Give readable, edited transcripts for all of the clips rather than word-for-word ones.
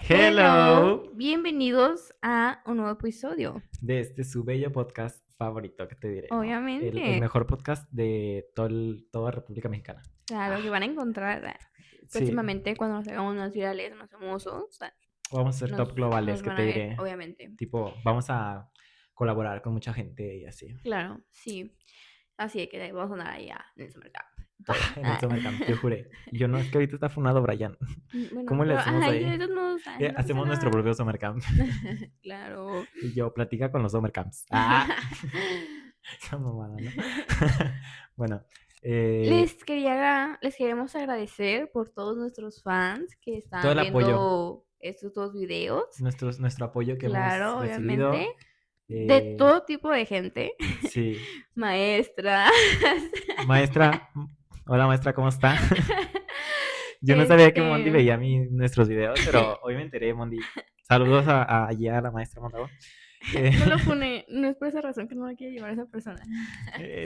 Hello, Bienvenidos a un nuevo episodio. de su bello podcast favorito, que te diré, ¿no? El Obviamente, mejor podcast de toda República Mexicana. claro que van a encontrar Sí, próximamente cuando nos hagamos más virales, más famosos, vamos a ser top globales, nos que van te a ver, diré. obviamente. Tipo, vamos a colaborar con mucha gente y así. Claro, sí. Así de que vamos a andar allá en el supermercado. Todo. En el Summer Camp, yo juré. Yo no, es que ahorita está funado Brian. Bueno, ¿Cómo le pero hacemos ay, de ahí? todos modos, ay, no pasa Hacemos nuestro nada. propio Summer Camp. Claro. Y yo, platica con los Summer Camps. Ah, esa mamada, ¿no? Bueno, eh, Les queremos agradecer por todos nuestros fans que todo están el apoyo. viendo estos dos videos. Nuestro apoyo que hemos Claro, obviamente. recibido. De eh, todo tipo de gente. sí, Maestras. maestra, hola maestra, ¿cómo está? Yo no sabía que Mondi Este. veía nuestros videos, pero hoy me enteré, Mondi. Saludos allí a la maestra Mondragón. Eh, No lo pone, no es por esa razón que no lo quiere llevar a esa persona.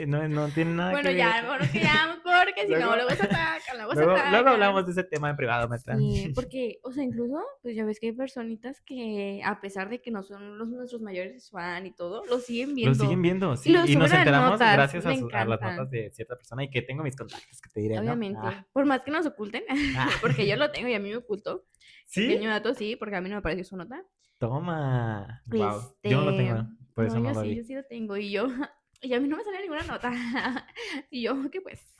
no, no tiene nada Bueno, que ver. ya, mejor nos quedamos porque si no, Luego, luego se atacan, luego se luego atacan. hablamos de ese tema en privado, maestra. Sí, porque, o sea, incluso, pues ya ves que hay personitas que, a pesar de que no son nuestros mayores fan y todo, lo siguen Lo siguen viendo. viendo, Y sí. lo Y nos suben a enteramos notas, gracias me a las notas encantan. de cierta persona y que tengo mis contactos, que te diré, ¿no? Obviamente. Por más que nos oculten, Ah. porque yo lo tengo y a mí me ocultó. ¿Sí? Pequeño dato, sí, porque a mí no me pareció su nota. Toma. Wow. Yo no lo tengo, por No, eso no lo yo vi. sí lo tengo y yo, y a mí no me sale ninguna nota. Y yo, ¿qué pues?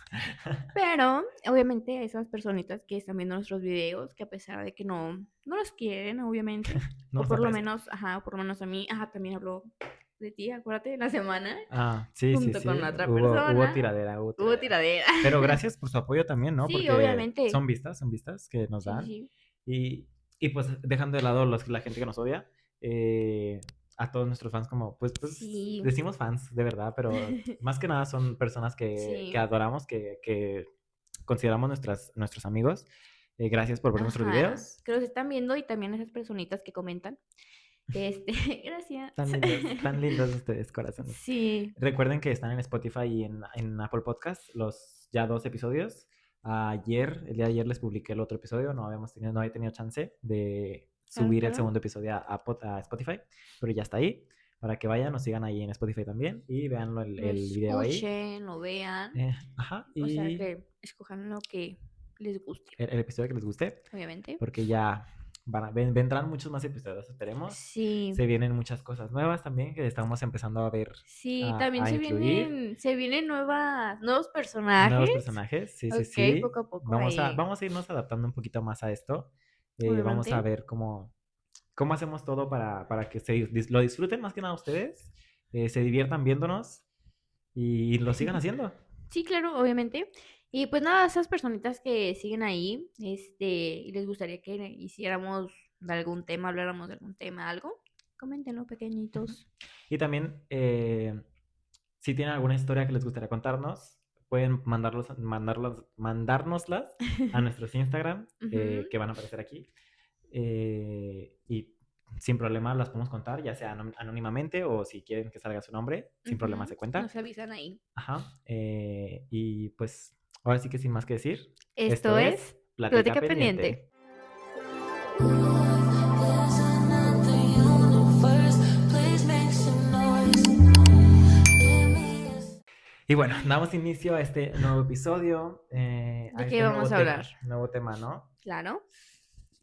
Pero, obviamente, esas personitas que están viendo nuestros videos, que a pesar de que no los quieren, obviamente, No o nos por lo aprecian. menos, ajá, o por lo menos a mí, ajá, también habló de ti, acuérdate, la semana, Ah, sí, sí, junto con sí. otra Hubo persona, tiradera, hubo hubo tiradera. tiradera. Pero gracias por su apoyo también, ¿no? Sí, Porque obviamente. son vistas que nos Sí, sí, dan. sí. Y, y pues dejando de lado la gente que nos odia, a todos nuestros fans como, pues Sí. decimos fans, de verdad, pero más que nada son personas que Sí. adoramos, que consideramos nuestros amigos. Gracias por ver nuestros Ajá. videos. Que los están viendo y también esas personitas que comentan. Este, gracias. Tan lindos ustedes, corazones. Sí. Recuerden que están en Spotify y en Apple Podcast los ya 2 episodios. El día de ayer les publiqué el otro episodio, no había tenido chance de Claro, subir el claro. segundo episodio a Spotify, pero ya está ahí. Para que vayan, nos sigan ahí en Spotify también y vean Lo el video ahí. escuchen, lo vean. Ajá, O sea, y que escojan lo que les guste, el episodio que les guste, obviamente. porque ya vendrán muchos más episodios, esperemos. Sí. Se vienen muchas cosas nuevas también que estamos empezando a ver, Sí, también a incluir. se vienen nuevos personajes. Nuevos personajes, sí, sí, Ok, sí. poco a poco ahí, Vamos a irnos adaptando un poquito más a esto. Vamos a obviamente. ver cómo hacemos todo para que lo disfruten más que nada ustedes, se diviertan viéndonos y lo sigan haciendo. Sí, claro, obviamente. Y pues nada, esas personitas que siguen ahí, y les gustaría que hiciéramos de algún tema, habláramos de algún tema, algo, coméntenlo, Ujú. pequeñitos. Y también, si tienen alguna historia que les gustaría contarnos, pueden mandárnoslas a nuestros Instagram, Ujú. que van a aparecer aquí. Y sin problema las podemos contar, ya sea anónimamente o si quieren que salga su nombre, sin problema Ujú. se cuenta. Nos avisan ahí. Ajá. Y pues, ahora sí que sin más que decir, esto Esto es es Plática Plática Pendiente. Pendiente. Y bueno, damos inicio a este nuevo episodio, a ¿De qué este vamos a hablar? nuevo tema, ¿no? Claro.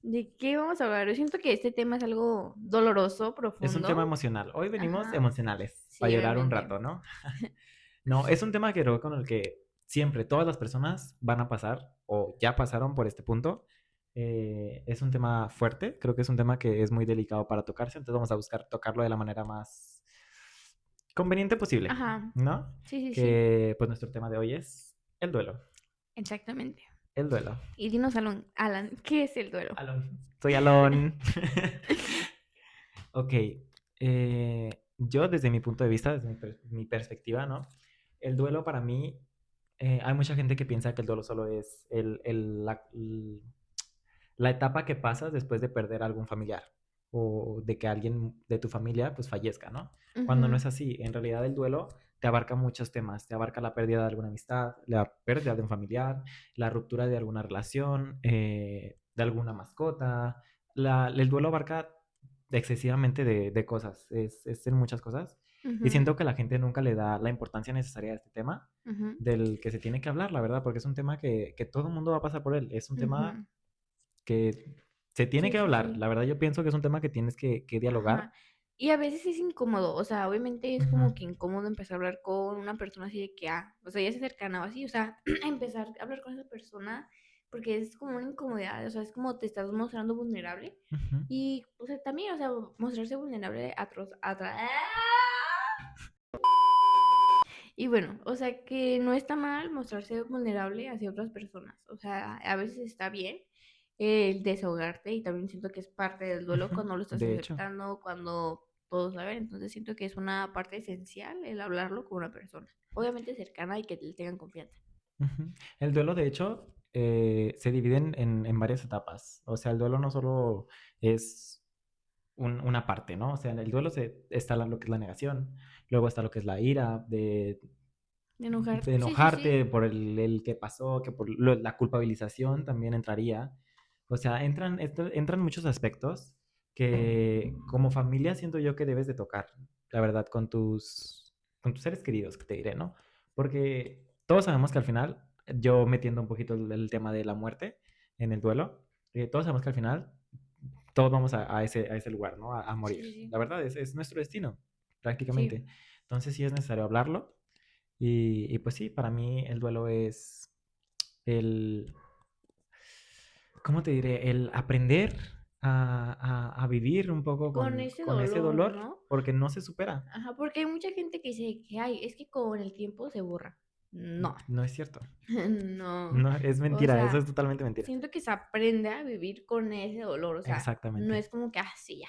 ¿De qué vamos a hablar? Yo siento que este tema es algo doloroso, Es un tema profundo. emocional. Hoy venimos Ajá. emocionales, para Sí, llorar un obviamente. rato, ¿no? No, es un tema que creo con el que siempre todas las personas van a pasar o ya pasaron por este punto. Es un tema fuerte, creo que es un tema que es muy delicado para tocarse, entonces vamos a buscar tocarlo de la manera más conveniente posible, Ajá. ¿no? Sí, sí, sí. Que pues nuestro tema de hoy es el duelo. Exactamente. El duelo. Y dinos, Alan, ¿qué es el duelo? Alon. Soy Alon. Ok. Yo desde mi punto de vista, desde mi perspectiva, ¿no? El duelo para mí, hay mucha gente que piensa que el duelo solo es la etapa que pasas después de perder a algún familiar o de que alguien de tu familia pues fallezca, ¿no? Cuando no Ujú. es así, en realidad el duelo te abarca muchos temas, te abarca la pérdida de alguna amistad, la pérdida de un familiar, la ruptura de alguna relación, de alguna mascota, el duelo abarca excesivamente de cosas, es en muchas cosas. Y Ujú, siento que la gente nunca le da la importancia necesaria a este tema ujú, del que se tiene que hablar, la verdad, porque es un tema que todo el mundo va a pasar por él. Es un tema ujú. que se tiene Sí, que sí, hablar. sí. La verdad, yo pienso que es un tema que tienes que dialogar. Ajá. Y a veces es incómodo, o sea, obviamente es Ujú, como que incómodo empezar a hablar con una persona así de que, o sea, ya se cercana o así, o sea, empezar a hablar con esa persona porque es como una incomodidad, o sea, es como te estás mostrando vulnerable ujú. y, o sea, también, o sea, mostrarse vulnerable y bueno, o sea, que no está mal mostrarse vulnerable hacia otras personas. O sea, a veces está bien el desahogarte y también siento que es parte del duelo Ujú, cuando lo estás de hecho. aceptando, cuando todos saben. Entonces siento que es una parte esencial el hablarlo con una persona. Obviamente cercana y que le tengan confianza. Ujú. El duelo, de hecho, se divide en varias etapas. O sea, el duelo no solo es una parte, ¿no? O sea, en el duelo está lo que es la negación, luego está lo que es la ira, De de enojarte. Sí, sí, enojarte sí. por el que pasó, que por la culpabilización también entraría. O sea, entran muchos aspectos que como familia siento yo que debes de tocar, la verdad, con tus seres queridos, que te diré, ¿no? Porque todos sabemos que al final, yo metiendo un poquito el tema de la muerte en el duelo, todos sabemos que al final todos vamos a ese lugar, ¿no? A Sí, morir. sí, sí. La verdad, es nuestro destino, prácticamente. Sí. Entonces sí es necesario hablarlo. Y pues sí, para mí el duelo es el, ¿cómo te diré? El aprender a vivir un poco Con ese con ese dolor, dolor, ¿no? porque no se supera. Ajá, porque hay mucha gente que dice que, ay, es que con el tiempo se borra. No. No es cierto. No, No, es o mentira, eso es sea, totalmente mentira. siento que se aprende a vivir con ese dolor, o sea, no Exactamente. es como que así ya,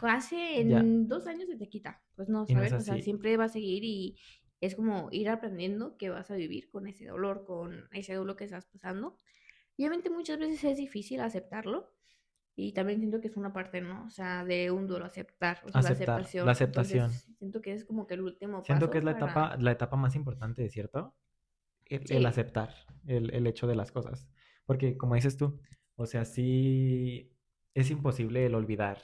hace Ya. en 2 años se te quita, pues no, Y no es ¿sabes? O sea, así. siempre va a seguir y es como ir aprendiendo que vas a vivir con ese dolor, con ese dolor que estás pasando. Y obviamente muchas veces es difícil aceptarlo y también siento que es una parte, ¿no? O sea, de un duelo aceptar, o sea, la Aceptar, la aceptación. aceptación. Entonces, siento que es como que el último Siento que es paso para... la etapa más importante, ¿cierto? El Sí. aceptar el hecho de las cosas. Porque como dices tú, o sea, sí es imposible el olvidar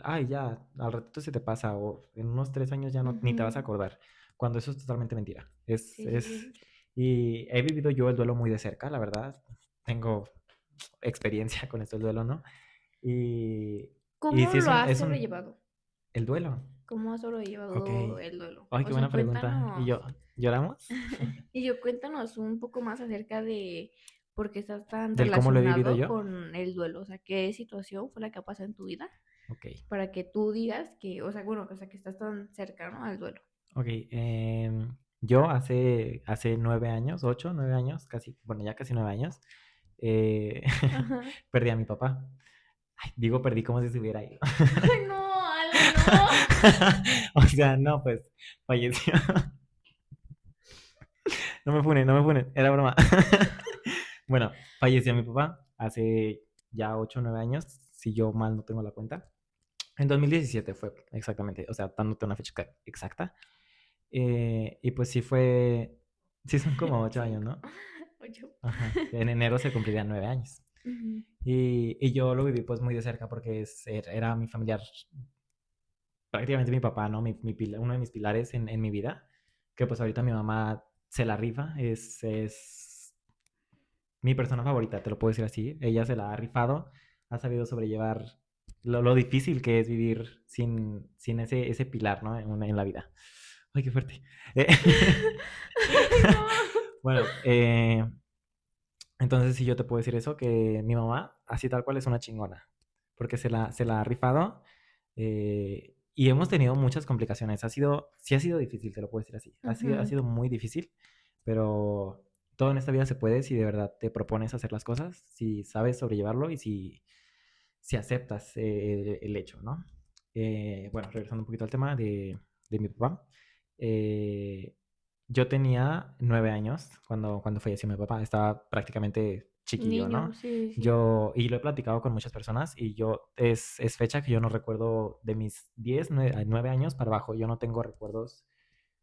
ay, ya, al ratito se te pasa, o en unos 3 años ya no, ni te vas a Ujú. acordar, cuando eso es totalmente mentira. Sí, sí, sí. Y he vivido yo el duelo muy de cerca, la verdad. Tengo experiencia con esto del duelo, ¿no? Y, y ¿Cómo sí lo has es un, sobrellevado? el duelo. ¿Cómo has Ok. sobrellevado el duelo? Ay, qué O sea, buena pregunta. ¿Y cuéntanos. yo, lloramos? Y yo cuéntanos un poco más acerca de por qué estás tan Del cómo lo he vivido relacionado yo. con el duelo. O sea, ¿qué situación fue la que ha pasado en tu vida Ok, para que tú digas que, o sea, bueno, o sea, que estás tan cercano al duelo? ok. Yo hace 9 años, 8, 9 años, casi, bueno, ya casi 9 años, eh, Ajá. perdí a mi papá. Ay, digo, perdí como si estuviera ahí. Ay, no, Alan, no. O sea, no, pues falleció. No me funen, no me funen, era broma. Bueno, falleció mi papá hace ya 8 o 9 años, si yo mal no tengo la cuenta. En 2017 fue exactamente, o sea, dándote una fecha exacta. Y pues sí son como 8 años, 5, ¿no? 8. Ajá. En enero se cumplirían 9 años. Y yo lo viví pues muy de cerca porque era mi familiar, prácticamente mi papá, ¿no? Uno de mis pilares en mi vida, que pues ahorita mi mamá se la rifa, es mi persona favorita, te lo puedo decir así. Ella se la ha rifado, ha sabido sobrellevar lo difícil que es vivir sin ese pilar, ¿no? En la vida. Ay, qué fuerte. Eh, Ay, no. bueno, entonces sí yo te puedo decir eso, que mi mamá, así tal cual, es una chingona, porque se la ha rifado y hemos tenido muchas complicaciones. Sí ha sido difícil, te lo puedo decir así. Ha Ujú. sido muy difícil, pero todo en esta vida se puede si de verdad te propones hacer las cosas, si sabes sobrellevarlo y si aceptas el hecho, ¿no? Bueno, regresando un poquito al tema de mi papá. eh, yo tenía 9 años cuando falleció mi papá. Estaba prácticamente chiquillo, Niño, ¿no? sí, sí. Y lo he platicado con muchas personas y es fecha que yo no recuerdo de mis 9 años para abajo. Yo no tengo recuerdos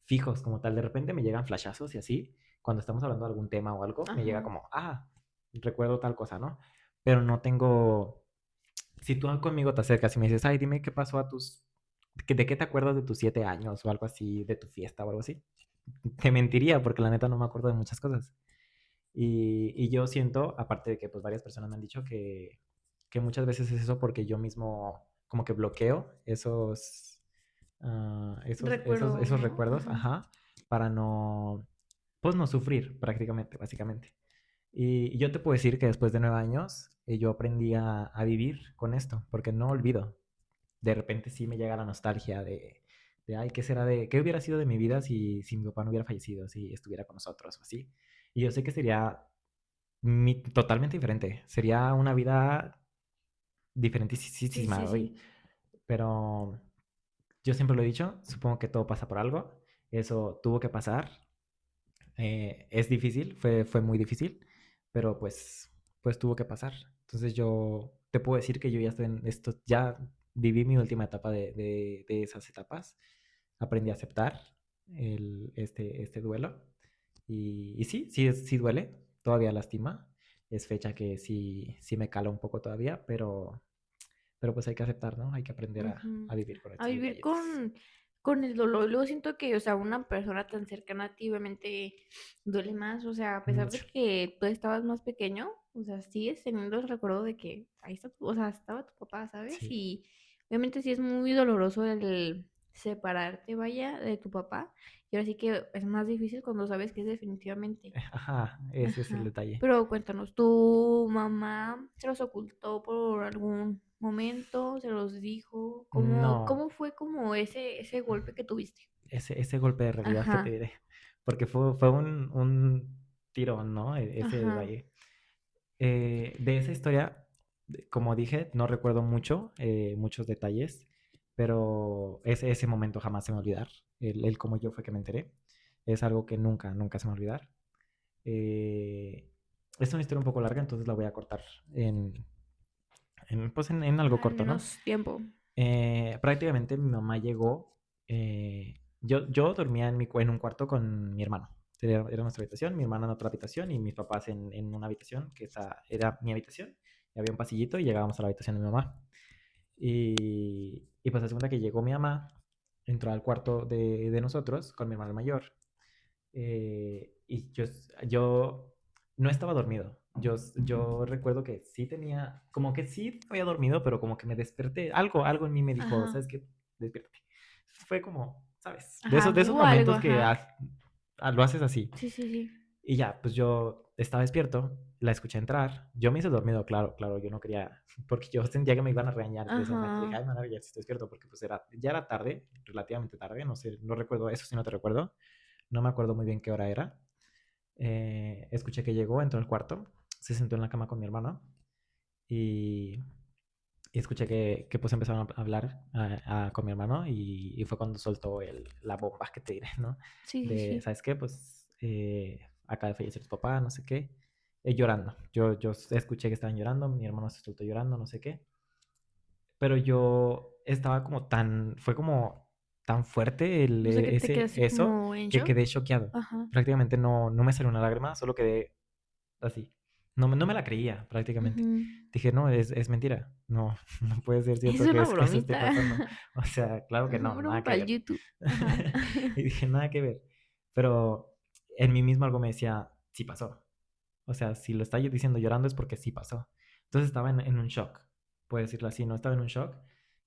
fijos como tal. De repente me llegan flashazos y así. Cuando estamos hablando de algún tema o algo, me llega Ajá. como, recuerdo tal cosa, ¿no? Pero no tengo si tú conmigo te acercas y me dices, ay, dime qué pasó ¿de qué te acuerdas de tus 7 años o algo así, de tu fiesta o algo así? Te mentiría porque la neta no me acuerdo de muchas cosas. Y yo siento, aparte de que pues varias personas me han dicho que muchas veces es eso porque yo mismo como que bloqueo Recuerdo, esos ¿no? recuerdos, Ajá. ajá, para no, pues no sufrir prácticamente, básicamente. Y yo te puedo decir que después de 9 años yo aprendí a vivir con esto, porque no olvido. De repente sí me llega la nostalgia ay, qué hubiera sido de mi vida si mi papá no hubiera fallecido, si estuviera con nosotros o así? Y yo sé que sería totalmente diferente. Sería una vida Sí, sí, diferentísima hoy. sí. Pero yo siempre lo he dicho, supongo que todo pasa por algo. Eso tuvo que pasar. Es difícil, fue muy difícil, pero pues tuvo que pasar. Entonces yo te puedo decir que yo ya estoy en esto, ya viví mi última etapa de esas etapas. Aprendí a aceptar este duelo. Y sí, sí duele, todavía lastima. Es fecha que sí me cala un poco todavía, pero pues hay que aceptar, ¿no? Hay que aprender Ujú. a vivir con A estos vivir detallitos. con el dolor. Luego siento que, o sea, una persona tan cercana a ti obviamente duele más. O sea, a pesar de Mucho. que tú estabas más pequeño, o sea, sigues teniendo el recuerdo de que ahí está, o sea, estaba tu papá, ¿sabes? Sí. Y obviamente sí es muy doloroso el separarte, vaya, de tu papá. Y ahora sí que es más difícil cuando sabes que es definitivamente. Ajá, ese es el Ajá. detalle. Pero cuéntanos, ¿tu mamá se los ocultó por algún momento? ¿Se los dijo? No, Cómo fue como ese golpe que tuviste? ese golpe de realidad que te Ajá, diré, porque fue un tirón, ¿no? Ese ajá. detalle. De esa historia, como dije, no recuerdo muchos detalles, pero ese momento jamás se me va a olvidar. El cómo yo fue que me enteré. Es algo que nunca, nunca se me va a olvidar. Eh, es una historia un poco larga, entonces la voy a cortar pues en algo Al corto, ¿no? menos tiempo. Prácticamente mi mamá llegó. Yo dormía en un cuarto con mi hermano. Era nuestra habitación, mi hermana en otra habitación y mis papás en una habitación que era mi habitación. Y había un pasillito y llegábamos a la habitación de mi mamá. Y pues la segunda que llegó mi mamá, entró al cuarto de nosotros con mi hermano mayor. Y yo no estaba dormido. Yo recuerdo que sí tenía, como que sí había dormido, pero como que me desperté. Algo en mí me dijo, Ajá, ¿sabes qué? Despiértate. Fue como, ¿sabes? ajá, De esos hubo algo, momentos que ajá. lo haces así. Sí, sí, sí. Y ya, pues yo estaba despierto, la escuché entrar. Yo me hice dormido, claro, claro, yo no quería, porque yo sentía que me iban a regañar de ese momento. Dije, Ajá. ay, madre, ya estoy despierto, porque pues ya era tarde, relativamente tarde, no sé, no recuerdo eso, si no te recuerdo. No me acuerdo muy bien qué hora era. Escuché que llegó, entró al cuarto, se sentó en la cama con mi hermano y, y escuché que pues empezaron a hablar con mi hermano y fue cuando soltó la bomba que te diré, ¿no? Sí, sí, De, sí. ¿sabes qué? Pues acaba de fallecer tu papá, no sé qué. Llorando. Yo escuché que estaban llorando, mi hermano se soltó llorando, no sé qué. Pero yo estaba fue como tan fuerte O sea que te quedaste eso como en que shock. quedé choqueado. Ajá. Prácticamente no me salió una lágrima, solo quedé así. No me la creía, prácticamente. Ujú. Dije, no, es mentira. No, no puede ser Es cierto que una eso esté bromita. pasando. O sea, claro que no, Broma nada que para el ver. YouTube. Ajá. Y dije, nada que ver. Pero en mí mismo algo me decía, sí pasó. O sea, si lo está diciendo llorando es porque sí pasó. Entonces estaba en un shock, puedo decirlo así, no estaba en un shock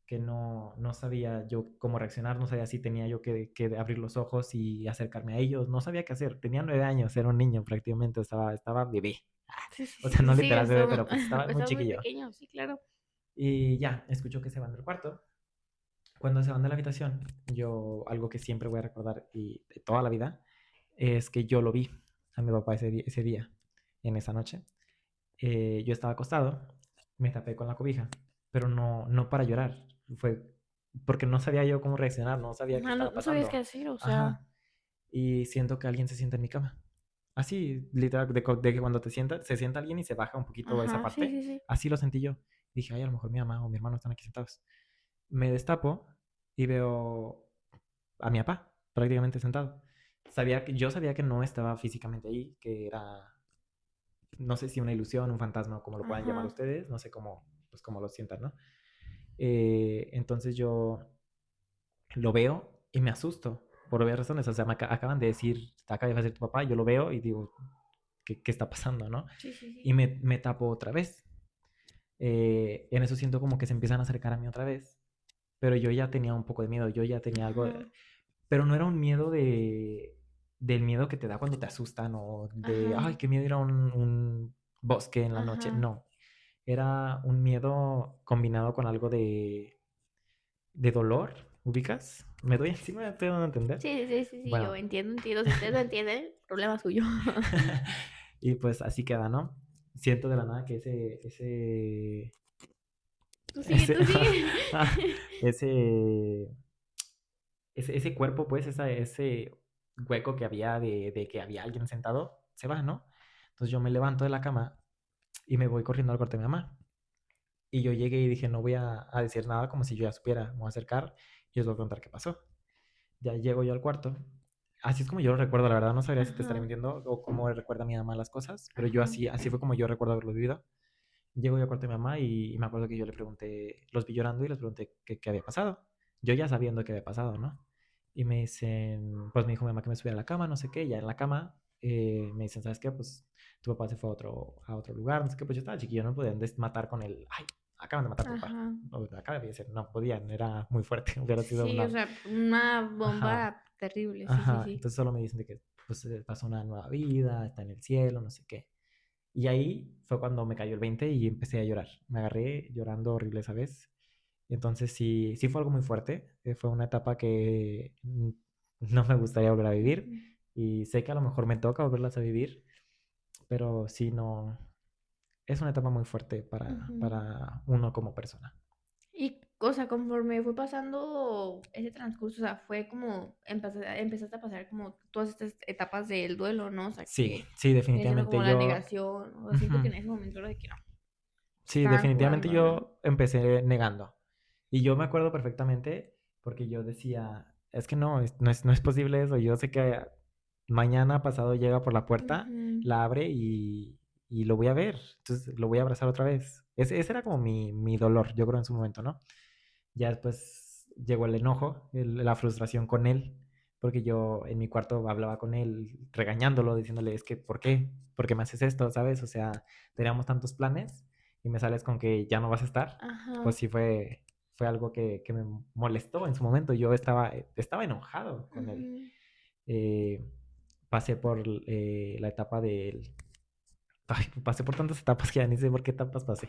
que no sabía yo cómo reaccionar, no sabía si tenía yo que abrir los ojos y acercarme a ellos, no sabía qué hacer. Tenía 9 años, era un niño prácticamente, estaba bebé. Sí, sí, O sí, sea, sí, no sí, literal bebé, pero pues estaba muy estaba muy chiquillo. pequeño, sí, claro. Y ya, escucho que se van del cuarto. Cuando se van de la habitación, algo que siempre voy a recordar y de toda la vida, es que yo lo vi a mi papá ese día, en esa noche. Yo estaba acostado, me tapé con la cobija, pero no para llorar, fue porque no sabía yo cómo reaccionar, no sabía qué Ah, no, estaba no sabías qué pasando. hacer, o sea. Ajá. Y siento que alguien se sienta en mi cama. Así, literal, de que cuando se sienta alguien y se baja un poquito esa Ajá, sí, parte, sí, sí. así lo sentí yo. Dije, ay, a lo mejor mi mamá o mi hermano están aquí sentados. Me destapo y veo a mi papá prácticamente sentado. Yo sabía que no estaba físicamente ahí, que era, no sé si una ilusión, un fantasma, como lo puedan llamar Ajá. ustedes, no sé cómo, pues como lo sientan, ¿no? Entonces yo lo veo y me asusto por obvias razones. O sea, acaban de decir, acaba de fallecer tu papá, yo lo veo y digo, ¿qué está pasando, no? Sí, sí, Y sí. me tapo otra vez. En eso siento como que se empiezan a acercar a mí otra vez. Pero yo ya tenía un poco de miedo, yo ya tenía algo, Ajá, pero no era un miedo del miedo que te da cuando te asustan o de, ajá, ay, qué miedo ir a un bosque en la noche. ajá. No, era un miedo combinado con algo de dolor, ¿ubicas? Me doy encima, me puedo entender. Sí, sí, sí, sí, yo Bueno, entiendo, entiendo. Si ustedes no entienden, problema suyo. y pues así queda, ¿no? Siento de la nada que ese, Tú sigue, ese, tú sigue. ese, ese cuerpo, pues, ese hueco que había de que había alguien sentado, se va, ¿no? Entonces yo me levanto de la cama y me voy corriendo al cuarto de mi mamá. Y yo llegué y dije, no voy a decir nada como si yo ya supiera. Me voy a acercar y les voy a contar qué pasó. Ya llego yo al cuarto. Así es como yo lo recuerdo, la verdad no sabría si te estaré Ajá, mintiendo o cómo recuerda mi mamá las cosas, pero yo ajá, así fue como yo recuerdo haberlo vivido. Llego yo al cuarto de mi mamá y me acuerdo que yo le pregunté, los vi llorando y les pregunté qué había pasado. Yo ya sabiendo qué había pasado, ¿no? Y me dicen, pues me dijo mi mamá que me subiera a la cama, no sé qué, ya en la cama me dicen, ¿sabes qué? Pues tu papá se fue a otro lugar, no sé qué, pues yo estaba chiquillo, no podían matar con el, ay, acaban de matar a tu papá. ajá. No, acaba de decir, no podían, era muy fuerte, hubiera sido Sí, o una, sea, una ajá, bomba terrible, sí, sí, ajá. sí. Entonces solo me dicen de que pues pasó una nueva vida, está en el cielo, no sé qué. Y ahí fue cuando me cayó el 20 y empecé a llorar. Me agarré llorando horrible esa vez. Entonces sí fue algo muy fuerte. Fue una etapa que no me gustaría volver a vivir. Ujú, Y sé que a lo mejor me toca volverlas a vivir, pero sí no. Es una etapa muy fuerte ujú. para uno como persona. Y, o sea, conforme fue pasando ese transcurso, o sea, fue como empezaste a pasar como todas estas etapas del duelo, ¿no? O sea, Sí, que sí, viene siendo como definitivamente la yo. negación, o sea, siento que Ujú. en ese momento era de que no, Sí, estaban definitivamente jugando, ¿no? yo empecé negando. Y yo me acuerdo perfectamente porque yo decía, es que no es posible eso. Yo sé que mañana pasado llega por la puerta, Ujú, la abre y lo voy a ver. Entonces lo voy a abrazar otra vez. Ese era como mi dolor, yo creo, en su momento, ¿no? Ya después llegó el enojo, la frustración con él, porque yo en mi cuarto hablaba con él, regañándolo, diciéndole, es que, ¿por qué? ¿Por qué me haces esto? ¿Sabes? O sea, teníamos tantos planes y me sales con que ya no vas a estar. Pues ajá, sí fue algo que me molestó en su momento. Yo estaba enojado con él. ujú. Eh, pasé por la etapa del... Ay, pasé por tantas etapas que ya ni sé por qué etapas pasé.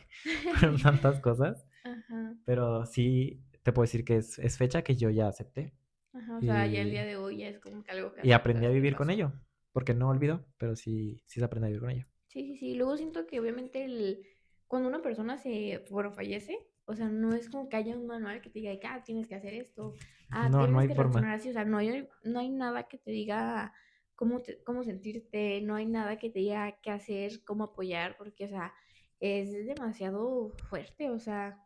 Fueron tantas cosas. Ajá, Pero sí te puedo decir que es fecha que yo ya acepté ajá, o sea, ya el y, día de hoy ya es como que algo que y aprendí a aceptas que vivir con pasó. ello. Porque no olvido, pero sí se aprende a vivir con ello. Sí, sí, sí. Luego siento que obviamente cuando una persona bueno, fallece, o sea, no es como que haya un manual que te diga, que, tienes que hacer esto, No tienes hay que forma. reaccionar así, o sea, no hay nada que te diga cómo sentirte, no hay nada que te diga qué hacer, cómo apoyar, porque, o sea, es demasiado fuerte, o sea,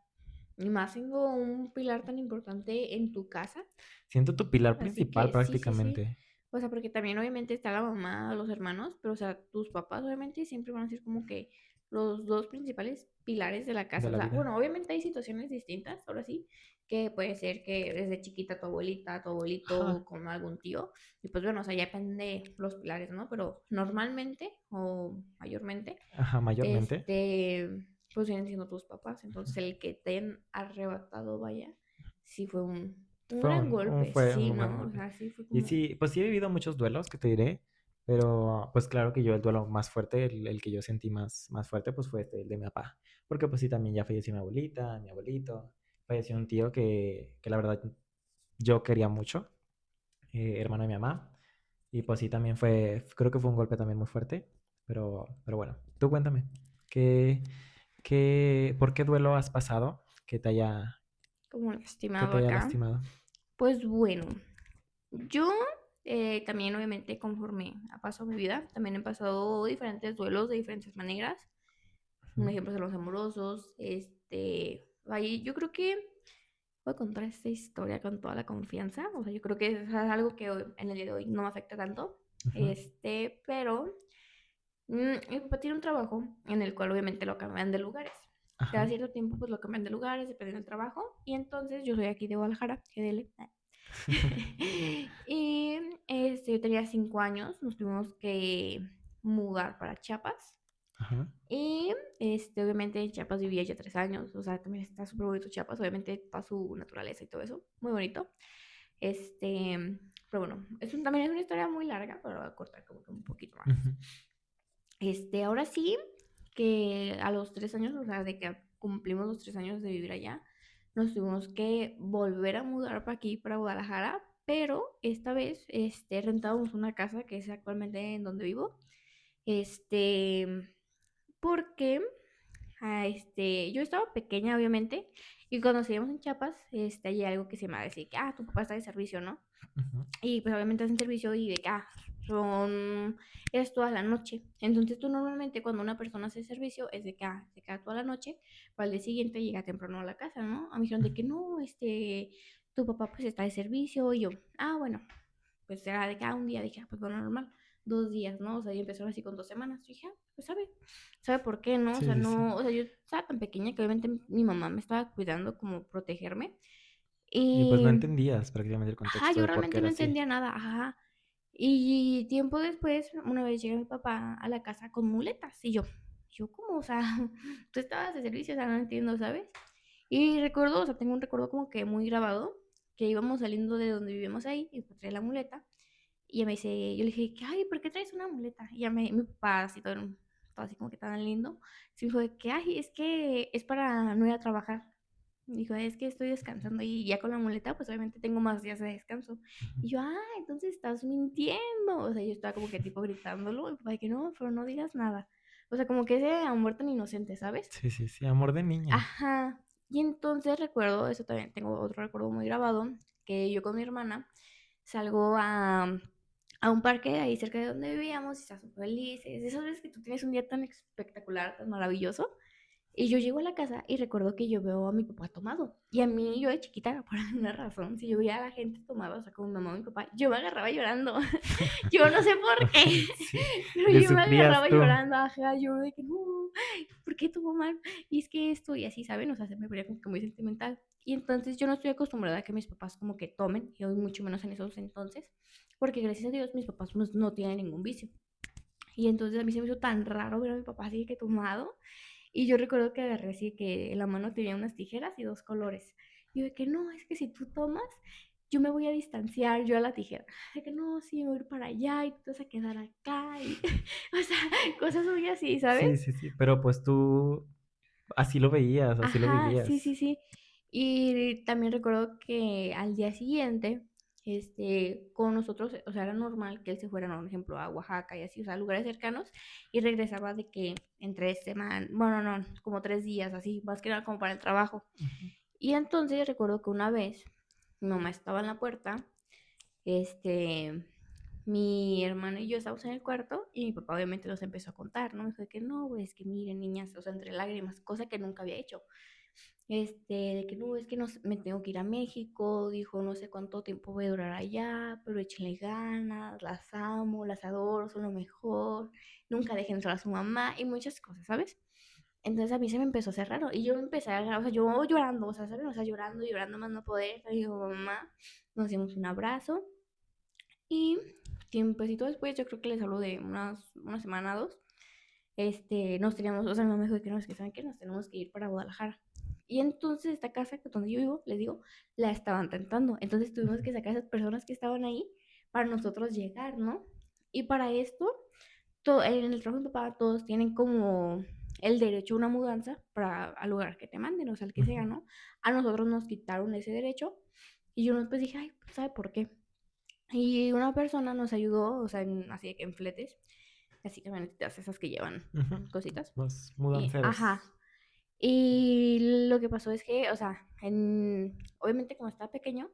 y más siendo un pilar tan importante en tu casa. Siento tu pilar Así principal que sí, sí, sí. prácticamente. O sea, porque también obviamente está la mamá, los hermanos, pero o sea, tus papás obviamente siempre van a ser como que los dos principales pilares de la De casa. O la sea, vida. bueno, obviamente hay situaciones distintas, ahora sí, que puede ser que desde chiquita tu abuelita, tu abuelito, Ajá, con algún tío, y pues bueno, o sea, ya depende de los pilares, ¿no? Pero normalmente o mayormente, ajá, mayormente. este, pues vienen siendo tus papás. Entonces, el que te han arrebatado, vaya, sí fue un Fue gran golpe, fue sí, un buen ¿no? O golpe. sea, sí fue Y como, sí, pues sí he vivido muchos duelos, que te diré. Pero pues claro que yo el duelo más fuerte, el que yo sentí más fuerte, pues fue el de mi papá. Porque pues sí, también ya falleció mi abuelita, mi abuelito. Falleció un tío que la verdad yo quería mucho. Hermano de mi mamá. Y pues sí, también creo que fue un golpe también muy fuerte. Pero bueno, tú cuéntame, ¿qué, por qué duelo has pasado como que lastimado te haya acá. lastimado? Pues bueno, yo también obviamente conforme ha pasado mi vida, también he pasado diferentes duelos de diferentes maneras. Un Ujú. ejemplo son los amorosos, ahí yo creo que voy a contar esta historia con toda la confianza, o sea, yo creo que es algo que en el día de hoy no me afecta tanto, Ujú. pero mi papá tiene un trabajo en el cual obviamente lo cambian de lugares. Cada Ajá. cierto tiempo pues lo cambian de lugares, dependiendo del trabajo. Y entonces yo soy aquí de Guadalajara, GDL. Y yo tenía 5 años, nos tuvimos que mudar para Chiapas. Ajá. Y obviamente en Chiapas vivía ya 3 años, o sea, también está súper bonito Chiapas, obviamente toda su naturaleza y todo eso, muy bonito. Este, pero bueno, también es una historia muy larga, pero voy a cortar como que un poquito más. Ujú. Ahora sí, que a los 3 años, o sea, de que cumplimos los 3 años de vivir allá, nos tuvimos que volver a mudar para aquí, para Guadalajara, pero esta vez, rentábamos una casa que es actualmente en donde vivo, este, porque yo estaba pequeña, obviamente, y cuando seguíamos en Chiapas, hay algo que se me va a decir que, tu papá está de servicio, ¿no? Ujú. Y pues obviamente hacen servicio y de que, es toda la noche. Entonces tú normalmente cuando una persona hace servicio es de que, se queda toda la noche, para el día siguiente llega temprano a la casa, ¿no? A mí me dijeron de que no, tu papá pues está de servicio y yo, bueno, pues era de cada un día, dije, pues bueno, normal, 2 días, ¿no? O sea, y empezaron así con 2 semanas. Yo dije, pues sabe por qué, ¿no? O Sí, sea, sí, sí. no, o sea, yo estaba tan pequeña que obviamente mi mamá me estaba cuidando como protegerme. Y pues no Y, entendías prácticamente el contexto yo de por qué realmente no era así. entendía nada, Y tiempo después, una vez llega mi papá a la casa con muletas y yo como, o sea, tú estabas de servicio, o sea, no entiendo, ¿sabes? Y recuerdo, o sea, tengo un recuerdo como que muy grabado, que íbamos saliendo de donde vivimos ahí y encontré la muleta y ella me dice, yo le dije, ay, ¿por qué traes una muleta? Y ya mi papá, así todo así como que tan lindo, se dijo de que, ay, es que es para no ir a trabajar. Dijo, es que estoy descansando y ya con la muleta, pues obviamente tengo más días de descanso. Ujú. Y yo, entonces estás mintiendo. O sea, yo estaba como que tipo gritándolo, y papá de que no, pero no digas nada. O sea, como que ese amor tan inocente, ¿sabes? Sí, sí, sí, amor de niña. Ajá. Y entonces recuerdo, eso también tengo otro recuerdo muy grabado, que yo con mi hermana salgo a un parque ahí cerca de donde vivíamos y está súper felices. Esas veces que tú tienes un día tan espectacular, tan maravilloso. Y yo llego a la casa y recuerdo que yo veo a mi papá tomado. Y a mí, yo de chiquita, por alguna razón, si yo veía a la gente tomada, o sea, como mi mamá o mi papá, yo me agarraba llorando. Yo no sé por qué, Sí, pero le yo me sufrías agarraba tú. llorando, yo de que no, ¿por qué tuvo mal? Y es que esto, y así, ¿saben? O sea, se me ponía como que muy sentimental. Y entonces yo no estoy acostumbrada a que mis papás como que tomen, y hoy mucho menos en esos entonces, porque gracias a Dios mis papás pues, no tienen ningún vicio. Y entonces a mí se me hizo tan raro ver a mi papá así que tomado. Y yo recuerdo que agarré así que en la mano tenía unas tijeras y 2 colores. Y yo de que no, es que si tú tomas, yo me voy a distanciar, yo a la tijera. De que no, sí, me voy a ir para allá y tú te vas a quedar acá. Y, o sea, cosas muy así, ¿sabes? Sí, sí, sí, pero pues tú así lo veías, así lo Ajá, sí, vivías. sí, sí. Y también recuerdo que al día siguiente, con nosotros, o sea, era normal que él se fuera, por ejemplo, a Oaxaca y así, o sea, lugares cercanos, y regresaba de que en 3 semanas, bueno, no, como 3 días, así, más que nada como para el trabajo. Ujú. Y entonces recuerdo que una vez mi mamá estaba en la puerta, este, mi hermana y yo estábamos en el cuarto y mi papá obviamente nos empezó a contar, ¿no? Me dijo de que no, pues que miren, niñas, o sea, entre lágrimas, cosa que nunca había hecho. De que no, es que no, me tengo que ir a México, dijo, no sé cuánto tiempo voy a durar allá, pero échenle ganas, las amo, las adoro, son lo mejor, nunca dejen sola a su mamá y muchas cosas, ¿sabes? Entonces a mí se me empezó a hacer raro y yo empecé a, o sea, yo llorando, o sea, ¿sabes? O sea, llorando, llorando más no poder, le digo, mamá, nos dimos un abrazo y tiempecito después, yo creo que les hablo de una semana, dos, nos teníamos, o sea, mi mamá me dijo que no, es que saben que nos tenemos que ir para Guadalajara. Y entonces esta casa donde yo vivo, les digo, la estaban tentando. Entonces tuvimos Ujú. que sacar a esas personas que estaban ahí para nosotros llegar, ¿no? Y para esto, en el trabajo de mi papá, todos tienen como el derecho a una mudanza para al lugar que te manden, o sea, el que sea, Ujú. ¿no? A nosotros nos quitaron ese derecho y yo después dije, ay, pues, ¿sabe por qué? Y una persona nos ayudó, o sea, así de que en fletes, así camionetitas esas que llevan Ujú. cositas. Los Y, ajá. mudanceros. Y lo que pasó es que, o sea, obviamente como estaba pequeño,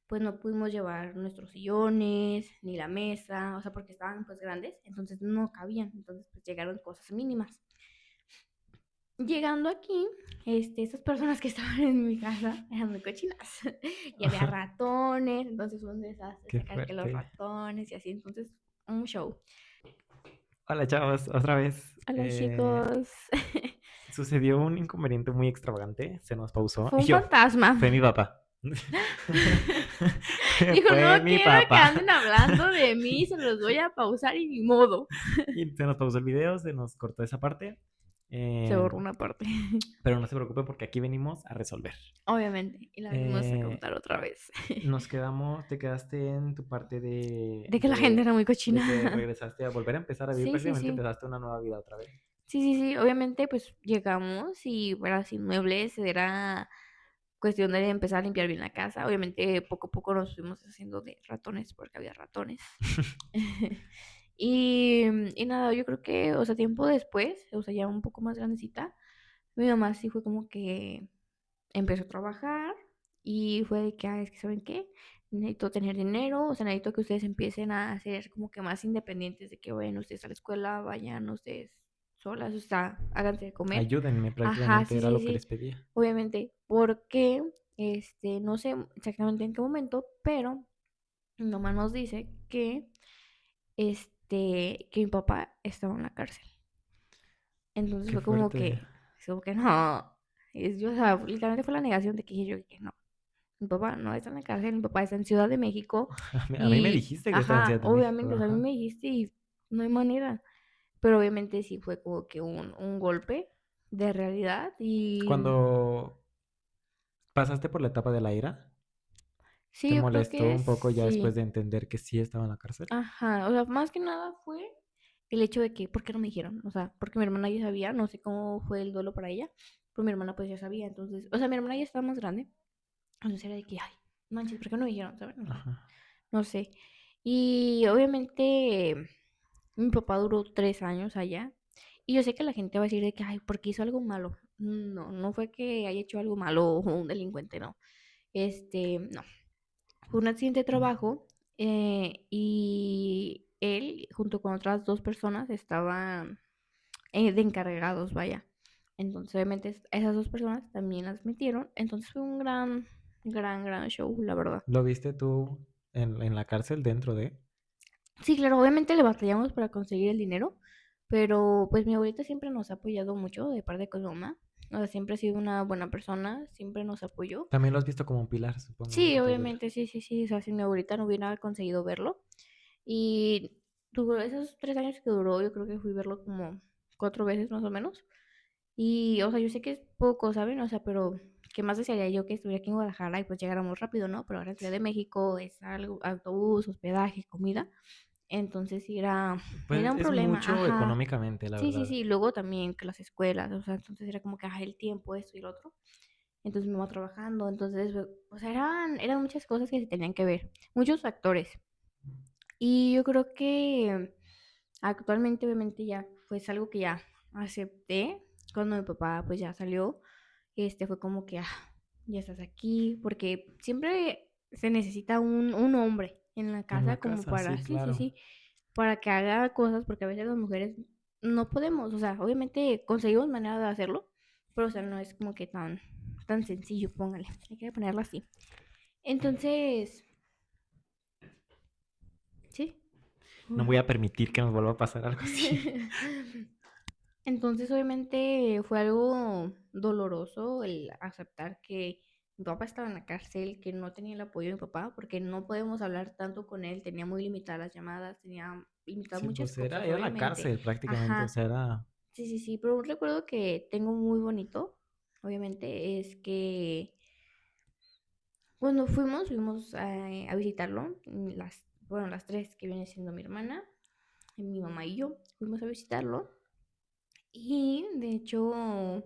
pues no pudimos llevar nuestros sillones, ni la mesa, o sea, porque estaban pues grandes, entonces no cabían, entonces pues llegaron cosas mínimas. Llegando aquí, estas personas que estaban en mi casa eran muy cochinas. Y había Ajá. ratones, entonces fue un desastre Qué sacar que los fuerte. ratones y así, entonces un show. Hola chavos, otra vez. Hola chicos. sucedió un inconveniente muy extravagante, se nos pausó Fue y un yo, fantasma. fue mi papá. Dijo, no Fue mi quiero que papá. anden hablando de mí, se los voy a pausar y ni modo. Y se nos pausó el video, se nos cortó esa parte. Se eh, borró una parte. pero no se preocupen porque aquí venimos a resolver. Obviamente. Y la venimos a Eh, contar otra vez. te quedaste en tu parte De que la gente era muy de que cochina. regresaste a volver a empezar a vivir, Sí, sí, prácticamente sí. empezaste una nueva vida otra vez. Sí, sí, sí. Obviamente, pues llegamos y era sin muebles, era cuestión de empezar a limpiar bien la casa. Obviamente, poco a poco nos fuimos haciendo de ratones porque había ratones. Y nada, yo creo que, o sea, tiempo después, o sea, ya un poco más grandecita, mi mamá sí fue como que empezó a trabajar y fue de que, es que, ¿saben qué? Necesito tener dinero, o sea, necesito que ustedes empiecen a ser como que más independientes de que, bueno, ustedes a la escuela, vayan ustedes solas, o sea, háganse de comer. Ayúdenme, Ajá, prácticamente sí, era sí, lo que sí, les pedía. obviamente, porque, no sé exactamente en qué momento, pero mi mamá nos dice que mi papá estaba en la cárcel. Entonces Qué fuerte. fue como que no, o sea, literalmente fue la negación de que dije yo que no. Mi papá no está en la cárcel, mi papá está en Ciudad de México A mí me y, dijiste que estaba en ajá, Ciudad de México, obviamente, o sea, a mí ajá. me dijiste y no hay manera, pero obviamente sí fue como que un golpe de realidad y Cuando pasaste por la etapa de la ira, sí, ¿te yo creo molestó que un poco ya después sí, de entender que sí estaba en la cárcel? ajá, o sea, más que nada fue el hecho de que, ¿por qué no me dijeron? O sea, porque mi hermana ya sabía, no sé cómo fue el duelo para ella, pero mi hermana pues ya sabía, entonces, o sea, mi hermana ya estaba más grande, entonces era de que, ay, manches, ¿por qué no me dijeron? ¿Sabes? O sea, Ajá. no sé. Y obviamente mi papá duró 3 años allá. Y yo sé que la gente va a decir de que, ay, porque hizo algo malo. No, no fue que haya hecho algo malo o un delincuente, no. No. Fue un accidente de trabajo y él, junto con otras 2 personas, estaban de encargados, vaya. Entonces, obviamente, esas 2 personas también las metieron. Entonces fue un gran, gran, gran show, la verdad. ¿Lo viste tú en la cárcel dentro de? Sí, claro, obviamente le batallamos para conseguir el dinero, pero pues mi abuelita siempre nos ha apoyado mucho de parte de mi mamá. O sea, siempre ha sido una buena persona, siempre nos apoyó. También lo has visto como un pilar, supongo, Sí, en tu vida. obviamente, sí, sí, sí. O sea, si mi abuelita no hubiera conseguido verlo. Y duró esos 3 años que duró, yo creo que fui a verlo como 4 veces más o menos. Y, o sea, yo sé que es poco, ¿saben? O sea, pero ¿qué más desearía yo que estuviera aquí en Guadalajara y pues llegáramos rápido, ¿no? Pero ahora en Ciudad de México es algo, autobús, hospedaje, comida. Entonces sí era Pues un es problema, mucho ajá. económicamente, la Sí, sí, verdad. sí. Luego también que las escuelas, o sea, entonces era como que, el tiempo, esto y lo otro. Entonces me iba trabajando, entonces, o sea, eran muchas cosas que se tenían que ver, muchos factores. Y yo creo que actualmente, obviamente, ya fue algo que ya acepté cuando mi papá, pues ya salió. Fue como que, ya estás aquí, porque siempre se necesita un hombre en la En casa la como casa, para, sí, sí, sí, claro. sí, para que haga cosas, porque a veces las mujeres no podemos, o sea, obviamente conseguimos manera de hacerlo, pero o sea, no es como que tan sencillo, póngale, hay que ponerlo así. Entonces, sí. No voy a permitir que me vuelva a pasar algo así. Entonces, obviamente fue algo doloroso el aceptar que mi papá estaba en la cárcel, que no tenía el apoyo de mi papá, porque no podemos hablar tanto con él, tenía muy limitadas las llamadas, tenía limitadas Sí, muchas pues era, cosas, era la obviamente. cárcel prácticamente, o Ajá, sea, era... sí, sí, sí, pero un recuerdo que tengo muy bonito, obviamente, es que cuando fuimos a visitarlo, bueno, las tres que viene siendo mi hermana, mi mamá y yo, fuimos a visitarlo. Y de hecho,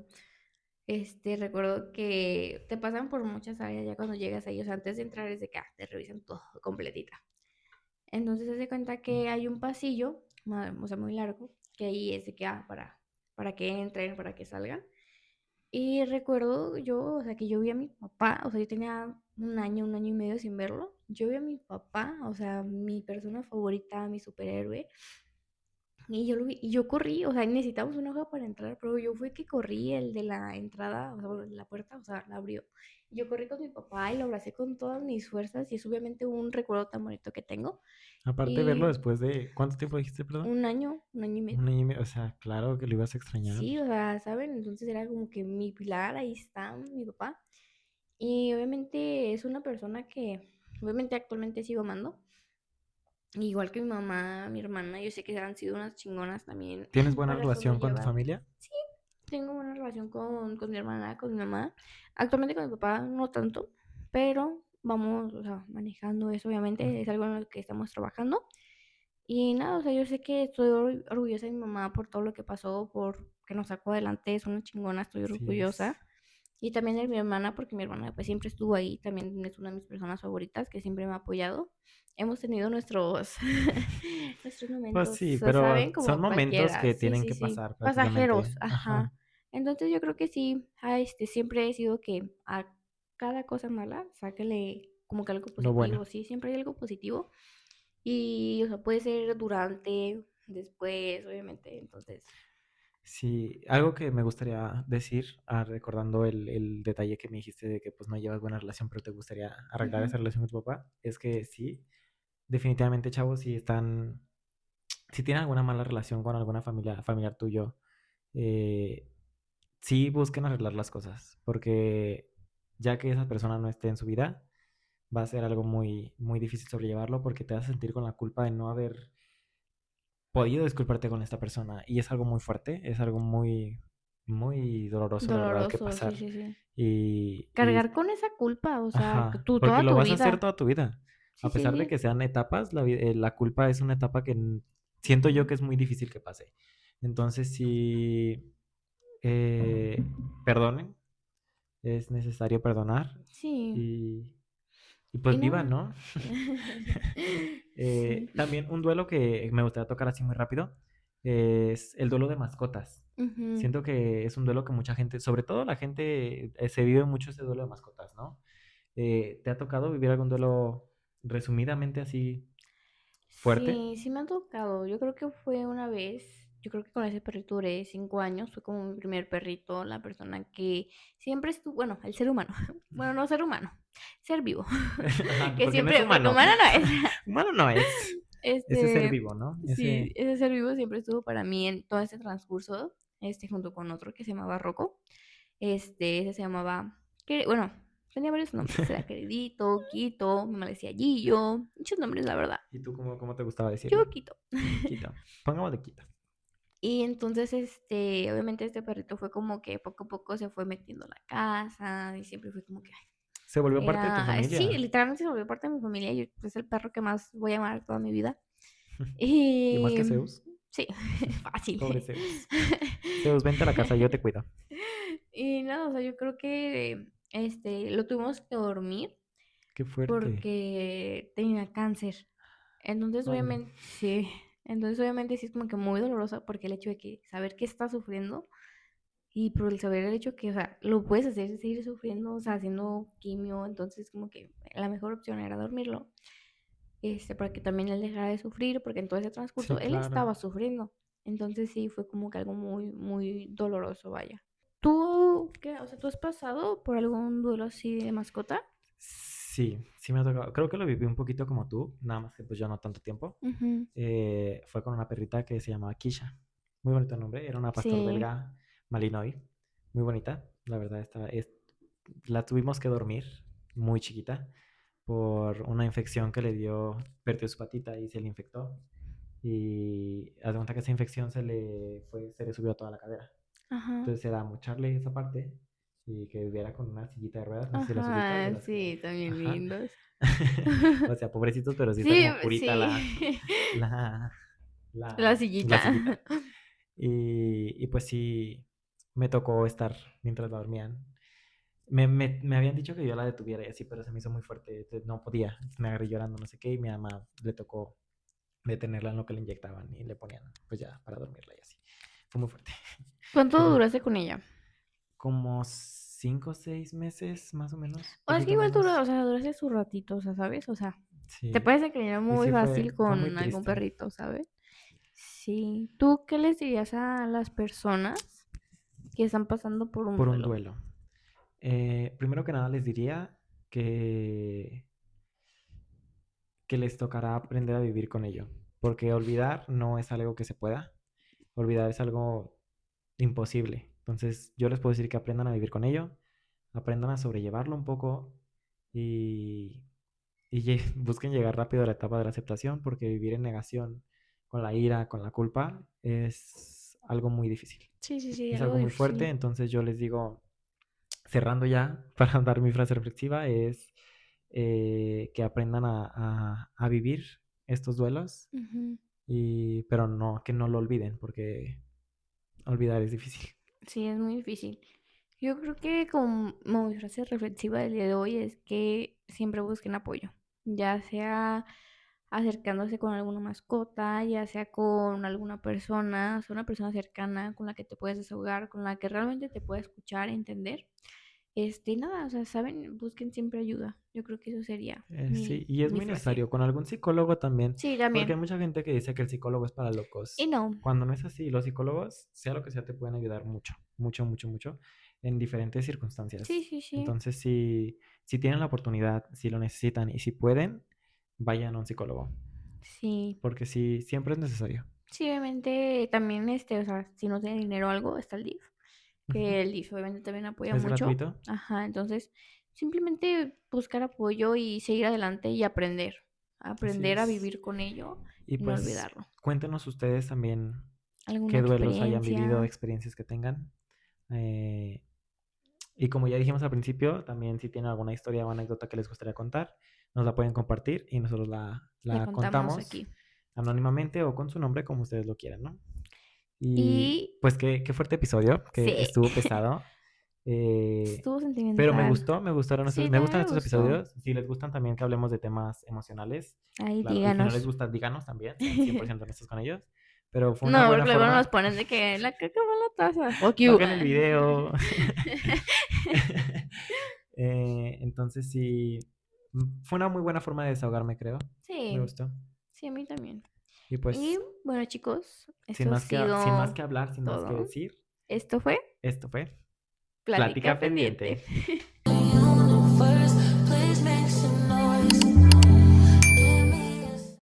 recuerdo que te pasan por muchas áreas ya cuando llegas a ellos. Antes de entrar es de que te revisan todo completita. Entonces se hace cuenta que hay un pasillo, o sea, muy largo, que ahí es de que, para que entren, para que salgan. Y recuerdo yo, o sea, que yo vi a mi papá, o sea, yo tenía un año y medio sin verlo. Yo vi a mi papá, o sea, mi persona favorita, mi superhéroe, Y yo lo vi, y yo corrí, o sea, necesitamos una hoja para entrar, pero yo fue que corrí el de la entrada, o sea, bueno, la puerta, o sea, la abrió. Y yo corrí con mi papá y lo abracé con todas mis fuerzas y es obviamente un recuerdo tan bonito que tengo. Aparte verlo Y después de, ¿cuánto tiempo dijiste, perdón? 1 año y Un medio. año y medio, o sea, claro que lo ibas a extrañar. Sí, o sea, ¿saben? Entonces era como que mi pilar, ahí está mi papá. Y obviamente es una persona que obviamente actualmente sigo amando. Igual que mi mamá, mi hermana, yo sé que han sido unas chingonas también ¿Tienes buena para relación con tu sobrellevar. familia? Sí, tengo buena relación con mi hermana, con mi mamá. Actualmente con mi papá no tanto, pero vamos, o sea, manejando eso, obviamente, es algo en lo que estamos trabajando. Y nada, o sea, yo sé que estoy orgullosa de mi mamá por todo lo que pasó, por que nos sacó adelante, es una chingona, estoy Sí, es. orgullosa. Y también de mi hermana, porque mi hermana pues siempre estuvo ahí, también es una de mis personas favoritas, que siempre me ha apoyado. Hemos tenido nuestros, nuestros Pues momentos, sí, ¿saben? pero son Como momentos cualquiera, que sí, tienen sí, que sí, pasar pasajeros, prácticamente. Ajá. ajá. Entonces yo creo que sí, siempre he sido que a cada cosa mala, sáquele como que algo Lo bueno. positivo, sí, siempre hay algo positivo. Y, o sea, puede ser durante, después, obviamente, entonces. Sí, algo que me gustaría decir, recordando el detalle que me dijiste de que pues no llevas buena relación, pero te gustaría arreglar Ujú. esa relación con tu papá, es que sí, definitivamente, chavos, si tienen alguna mala relación con alguna familiar tuyo, eh, sí busquen arreglar las cosas, porque ya que esa persona no esté en su vida, va a ser algo muy, muy difícil sobrellevarlo porque te vas a sentir con la culpa de no haber podido disculparte con esta persona. Y es algo muy fuerte, es algo muy, muy doloroso, la verdad, que Doloroso, sí, pasar. sí, sí. Y Cargar con esa culpa, o sea, que ajá, tú porque toda lo tu vas a hacer vida. toda tu vida. Sí, A sí, pesar de sí. que sean etapas, la culpa es una etapa que siento yo que es muy difícil que pase. Entonces, si eh, perdonen, es necesario perdonar Sí. y, y Y pues vivan, no. ¿no? Sí. También un duelo que me gustaría tocar así muy rápido es el duelo de mascotas. Ujú. Siento que es un duelo que mucha gente, sobre todo la gente, se vive mucho ese duelo de mascotas, ¿no? ¿Te ha tocado vivir algún duelo resumidamente así fuerte? Sí, sí me ha tocado. Yo creo que fue una vez, yo creo que con ese perrito duré 5 años, fue como mi primer perrito, la persona que siempre estuvo, bueno, el ser humano, bueno, no ser humano, ser vivo, Ajá, que porque no es siempre, porque humano. humano no es. Humano no es. Ese ser Este, vivo, ¿no? sí, Ese. ese ser vivo siempre estuvo para mí en todo ese transcurso, junto con otro que se llamaba Rocco. Ese se llamaba, bueno, tenía varios nombres, era Queridito, Quito, mi mamá le decía Gillo, muchos nombres, la verdad. ¿Y tú cómo te gustaba Yo decirle? Quito. Quita. Pongámosle quita. Y entonces, obviamente este perrito fue como que poco a poco se fue metiendo a la casa y siempre fue como que Se volvió parte de tu era, sí, familia. literalmente se volvió parte de mi familia y es el perro que más voy a amar toda mi vida. Y más que Y Zeus. sí, fácil. Pobre Zeus. Zeus, vente a la casa, yo te cuido. Y nada, o sea, yo creo que lo tuvimos que dormir Qué fuerte. porque tenía cáncer. Entonces, Ay, no. obviamente, sí. Entonces, obviamente, sí es como que muy dolorosa porque el hecho de que saber que está sufriendo y por el saber el hecho que, o sea, lo puedes hacer seguir sufriendo, o sea, haciendo quimio, entonces como que la mejor opción era dormirlo, para que también él dejara de sufrir, porque en todo ese transcurso Sí, él claro. estaba sufriendo. Entonces sí, fue como que algo muy, muy doloroso, vaya. ¿Tú qué? O sea, ¿tú has pasado por algún duelo así de mascota? Sí, sí me ha tocado. Creo que lo viví un poquito como tú, nada más que pues yo no tanto tiempo. Ujú. Fue con una perrita que se llamaba Kisha. Muy bonito nombre. Era una pastor Sí. belga Malinois. Muy bonita. La verdad, la tuvimos que dormir muy chiquita por una infección que le dio, perdió su patita y se le infectó. Y haz de cuenta que esa infección se le subió a toda la cadera. Ajá. Entonces era mocharle esa parte y que viviera con una sillita de ruedas, no sé si las ubicas, de Ajá, las que, sí, también ajá. lindos. O sea, pobrecitos, pero sí está Sí, como purita sí. la, La la sillita. sillita. Y pues sí, me tocó estar mientras la dormían. Me habían dicho que yo la detuviera y así, pero se me hizo muy fuerte, entonces no podía. Me agarré llorando, no sé qué, y mi mamá le tocó detenerla en lo que le inyectaban y le ponían, pues ya, para dormirla y así. Fue muy fuerte. ¿Cuánto Fue muy duraste fuerte. con ella? Como 5 o 6 meses, más o menos, O es que poquito igual dura, menos. o sea, duraste su ratito, o sea, ¿sabes? O sea, te Sí. puedes encariñar Y muy sí fácil fue muy con algún triste. perrito, ¿sabes? Sí. ¿Tú qué les dirías a las personas que están pasando por un Por un duelo? duelo. Primero que nada les diría que, que les tocará aprender a vivir con ello, porque olvidar no es algo que se pueda, olvidar es algo imposible. Entonces yo les puedo decir que aprendan a vivir con ello, aprendan a sobrellevarlo un poco y, busquen llegar rápido a la etapa de la aceptación, porque vivir en negación con la ira, con la culpa, es algo muy difícil. Sí, sí, sí, Es algo algo muy fuerte, difícil. entonces yo les digo, cerrando ya, para dar mi frase reflexiva, es que aprendan a vivir estos duelos, Ujú. pero no, que no lo olviden, porque olvidar es difícil. Sí, es muy difícil. Yo creo que como mi frase reflexiva del día de hoy es que siempre busquen apoyo, ya sea acercándose con alguna mascota, ya sea con alguna persona, o sea, una persona cercana con la que te puedes desahogar, con la que realmente te pueda escuchar, entender. Nada, o sea, saben, busquen siempre ayuda. Yo creo que eso sería Sí, y es mi muy frase. necesario con algún psicólogo también, Sí, porque también. hay mucha gente que dice que el psicólogo es para Y locos, no. cuando no es así. Los psicólogos, sea lo que sea, te pueden ayudar mucho, mucho, mucho, mucho en diferentes Sí, circunstancias. sí, sí. Entonces, si tienen la oportunidad, si lo necesitan y si pueden, vayan a un psicólogo, Sí. porque sí, siempre es necesario. Sí, obviamente también, o sea, si no tiene dinero o algo, está el DIF, Ujú. que el DIF obviamente también apoya Es mucho. gratuito. Ajá, entonces simplemente buscar apoyo y seguir adelante y Así aprender a es. vivir con ello Y y no pues olvidarlo. cuéntenos ustedes también ¿Alguna qué duelos hayan vivido, experiencia? experiencias que tengan. Eh, y como ya dijimos al principio, también si tienen alguna historia o anécdota que les gustaría contar, nos la pueden compartir y nosotros La la contamos contamos aquí. anónimamente o con su nombre, como ustedes lo quieran, ¿no? Y Y pues qué fuerte episodio, que sí, estuvo pesado. eh, estuvo pero sentimental. me gustaron Sí, me gustan también me estos gustó. episodios. Si les gustan también que hablemos de temas emocionales, Ahí claro. Y si no les díganos. gusta, díganos también, sean 100% honestos con ellos. Pero fue una No, buena porque luego nos forma. ponen de que la caca va a la taza. O que Bajen el video. Entonces sí, fue una muy buena forma de desahogarme, creo. Me Sí, gustó. sí, a mí también. Y Y pues, bueno, chicos, esto ha sin más sido que hablar, sin más que todo. decir, Esto fue esto fue Plática Plática Pendiente. Pendiente.